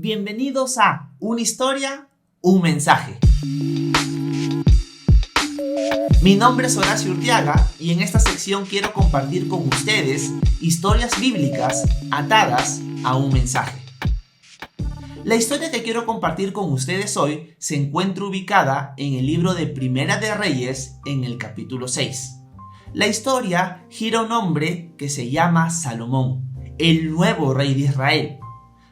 Bienvenidos a Una historia, un mensaje. Mi nombre es Horacio Urtiaga y en esta sección quiero compartir con ustedes historias bíblicas atadas a un mensaje. La historia que quiero compartir con ustedes hoy se encuentra ubicada en el libro de Primera de Reyes, en el capítulo 6. La historia gira a un hombre que se llama Salomón, el nuevo rey de Israel.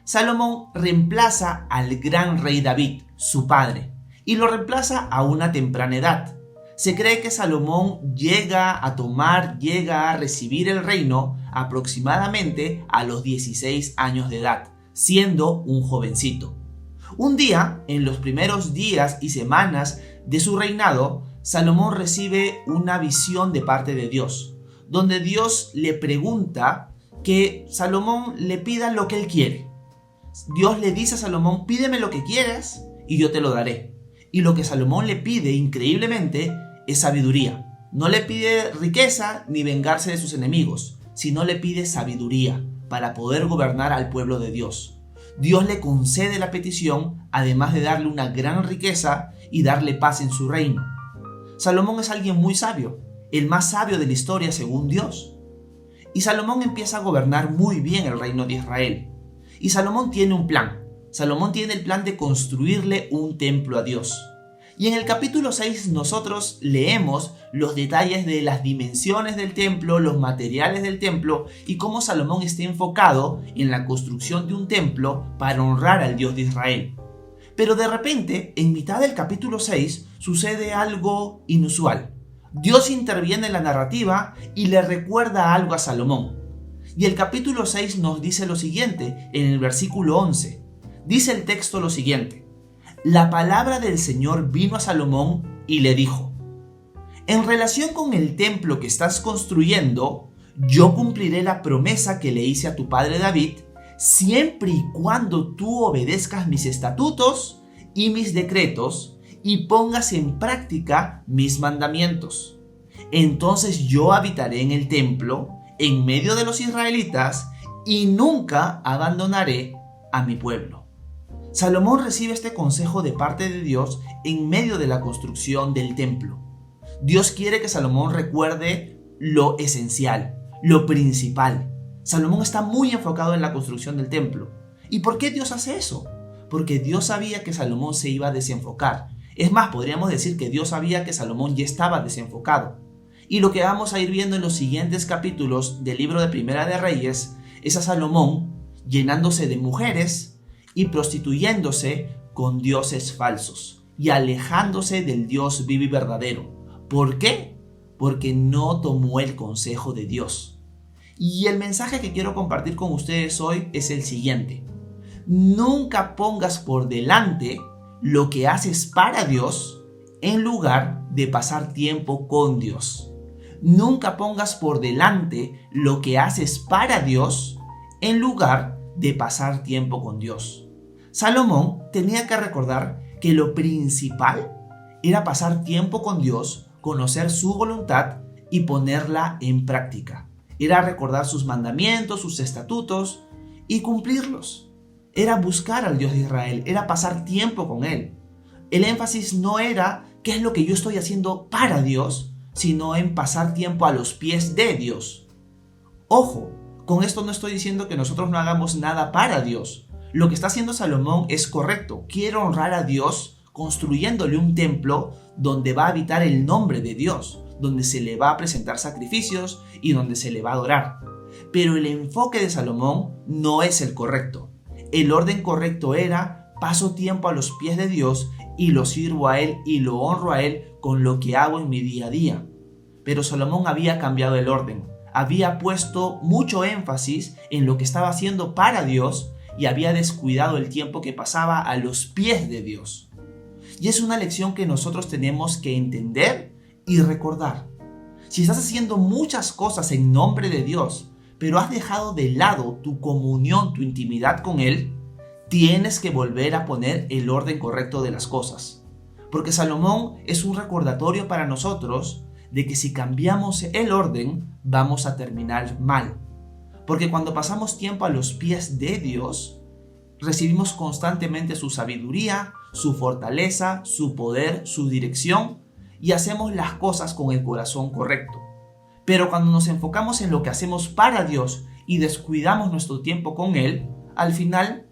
Salomón reemplaza al gran rey David, su padre, y lo reemplaza a una temprana edad. Se cree que Salomón llega a recibir el reino aproximadamente a los 16 años de edad, siendo un jovencito. Un día, en los primeros días y semanas de su reinado, Salomón recibe una visión de parte de Dios, donde Dios le pregunta que Salomón le pida lo que él quiere. Dios le dice a Salomón: pídeme lo que quieras y yo te lo daré. Y lo que Salomón le pide, increíblemente, es sabiduría. No le pide riqueza ni vengarse de sus enemigos, sino le pide sabiduría para poder gobernar al pueblo de Dios. Dios le concede la petición, además de darle una gran riqueza y darle paz en su reino. Salomón es alguien muy sabio, el más sabio de la historia según Dios. Y Salomón empieza a gobernar muy bien el reino de Israel. Y Salomón tiene un plan. Salomón tiene el plan de construirle un templo a Dios. Y en el capítulo 6 nosotros leemos los detalles de las dimensiones del templo, los materiales del templo y cómo Salomón está enfocado en la construcción de un templo para honrar al Dios de Israel. Pero de repente, en mitad del capítulo 6, sucede algo inusual. Dios interviene en la narrativa y le recuerda algo a Salomón. Y el capítulo 6 nos dice lo siguiente, en el versículo 11. Dice el texto lo siguiente: la palabra del Señor vino a Salomón y le dijo: en relación con el templo que estás construyendo, yo cumpliré la promesa que le hice a tu padre David, siempre y cuando tú obedezcas mis estatutos y mis decretos y pongas en práctica mis mandamientos. Entonces yo habitaré en el templo, en medio de los israelitas, y nunca abandonaré a mi pueblo. Salomón recibe este consejo de parte de Dios en medio de la construcción del templo. Dios quiere que Salomón recuerde lo esencial, lo principal. Salomón está muy enfocado en la construcción del templo. ¿Y por qué Dios hace eso? Porque Dios sabía que Salomón se iba a desenfocar. Es más, podríamos decir que Dios sabía que Salomón ya estaba desenfocado. Y lo que vamos a ir viendo en los siguientes capítulos del libro de Primera de Reyes es a Salomón llenándose de mujeres y prostituyéndose con dioses falsos y alejándose del Dios vivo y verdadero. ¿Por qué? Porque no tomó el consejo de Dios. Y el mensaje que quiero compartir con ustedes hoy es el siguiente: nunca pongas por delante lo que haces para Dios en lugar de pasar tiempo con Dios. Nunca pongas por delante lo que haces para Dios en lugar de pasar tiempo con Dios. Salomón tenía que recordar que lo principal era pasar tiempo con Dios, conocer su voluntad y ponerla en práctica. Era recordar sus mandamientos, sus estatutos y cumplirlos. Era buscar al Dios de Israel, era pasar tiempo con Él. El énfasis no era qué es lo que yo estoy haciendo para Dios, sino en pasar tiempo a los pies de Dios. Ojo, con esto no estoy diciendo que nosotros no hagamos nada para Dios. Lo que está haciendo Salomón es correcto. Quiere honrar a Dios construyéndole un templo donde va a habitar el nombre de Dios, donde se le va a presentar sacrificios y donde se le va a adorar. Pero el enfoque de Salomón no es el correcto. El orden correcto era: paso tiempo a los pies de Dios y lo sirvo a Él y lo honro a Él con lo que hago en mi día a día. Pero Salomón había cambiado el orden, había puesto mucho énfasis en lo que estaba haciendo para Dios y había descuidado el tiempo que pasaba a los pies de Dios. Y es una lección que nosotros tenemos que entender y recordar. Si estás haciendo muchas cosas en nombre de Dios, pero has dejado de lado tu comunión, tu intimidad con Él, tienes que volver a poner el orden correcto de las cosas. Porque Salomón es un recordatorio para nosotros de que si cambiamos el orden, vamos a terminar mal. Porque cuando pasamos tiempo a los pies de Dios, recibimos constantemente su sabiduría, su fortaleza, su poder, su dirección y hacemos las cosas con el corazón correcto. Pero cuando nos enfocamos en lo que hacemos para Dios y descuidamos nuestro tiempo con Él, al final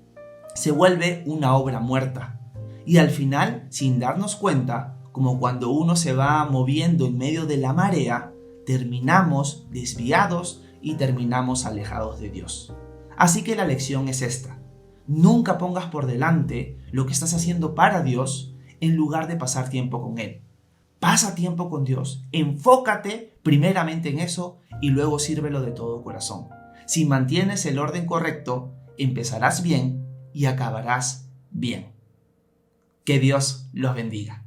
se vuelve una obra muerta. Y al final, sin darnos cuenta, como cuando uno se va moviendo en medio de la marea, terminamos desviados y terminamos alejados de Dios. Así que la lección es esta: nunca pongas por delante lo que estás haciendo para Dios en lugar de pasar tiempo con Él. Pasa tiempo con Dios, enfócate primeramente en eso y luego sírvelo de todo corazón. Si mantienes el orden correcto, empezarás bien y acabarás bien. Que Dios los bendiga.